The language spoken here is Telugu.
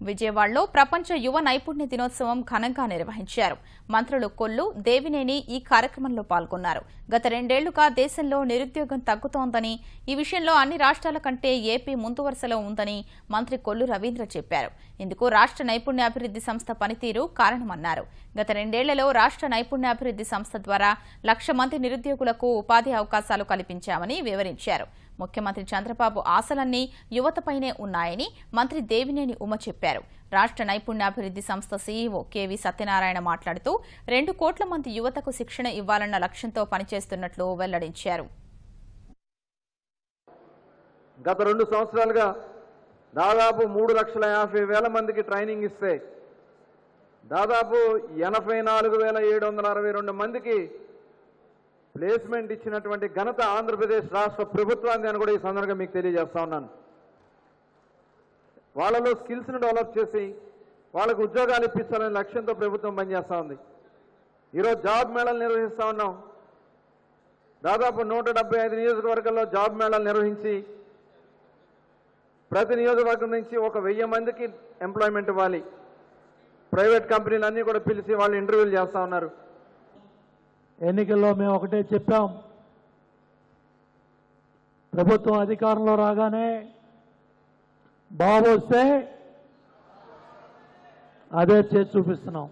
విజయవాడలో ప్రపంచ యువ నైపుణ్య దినోత్సవం ఘనంగా నిర్వహించారు. మంత్రులు కొల్లు, దేవినేని ఈ కార్యక్రమంలో పాల్గొన్నారు. గత 2 ఏళ్లుగా దేశంలో నిరుద్యోగం తగ్గుతోందని, ఈ విషయంలో అన్ని రాష్ట్రాల కంటే ఏపీ ముందు వరుసలో ఉందని మంత్రి కొల్లు రవీంద్ర చెప్పారు. ఇందుకు రాష్ట్ర నైపుణ్యాభివృద్ధి సంస్థ పనితీరు కారణమన్నారు. గత 2 ఏళ్లలో రాష్ట్ర నైపుణ్యాభివృద్ధి సంస్థ ద్వారా 1,00,000 మంది నిరుద్యోగులకు ఉపాధి అవకాశాలు కల్పించామని వివరించారు. ముఖ్యమంత్రి చంద్రబాబు ఆశలన్నీ యువతపైనే ఉన్నాయని మంత్రి దేవినేని ఉమ చెప్పారు. రాష్ట్ర నైపుణ్యాభివృద్ధి సంస్థ సీఈఓ కేవీ సత్యనారాయణ మాట్లాడుతూ 2 కోట్ల మంది యువతకు శిక్షణ ఇవ్వాలన్న లక్ష్యంతో పనిచేస్తున్నట్లు వెల్లడించారు. గత 2 సంవత్సరాలుగా దాదాపు 3,50,000 మందికి ట్రైనింగ్ ఇస్తే దాదాపు 84,762 మందికి ప్లేస్మెంట్ ఇచ్చినటువంటి ఘనత ఆంధ్రప్రదేశ్ రాష్ట్ర ప్రభుత్వాన్ని అని కూడా ఈ సందర్భంగా మీకు తెలియజేస్తా ఉన్నాను. వాళ్ళలో స్కిల్స్ను డెవలప్ చేసి వాళ్ళకు ఉద్యోగాలు ఇప్పించాలనే లక్ష్యంతో ప్రభుత్వం పనిచేస్తూ ఉంది. ఈరోజు జాబ్ మేళాలు నిర్వహిస్తూ ఉన్నాం. దాదాపు 175 నియోజకవర్గాల్లో జాబ్ మేళాలు నిర్వహించి ప్రతి నియోజకవర్గం నుంచి ఒక 1000 మందికి ఎంప్లాయ్మెంట్ ఇవ్వాలి. ప్రైవేట్ కంపెనీలు అన్నీ కూడా పిలిచి వాళ్ళు ఇంటర్వ్యూలు చేస్తూ ఉన్నారు. ఎన్నికల్లో మేము ఒకటే చెప్పాం, ప్రభుత్వం అధికారంలో రాగానే బాబు వస్తే అదే చేసి చూపిస్తున్నాం.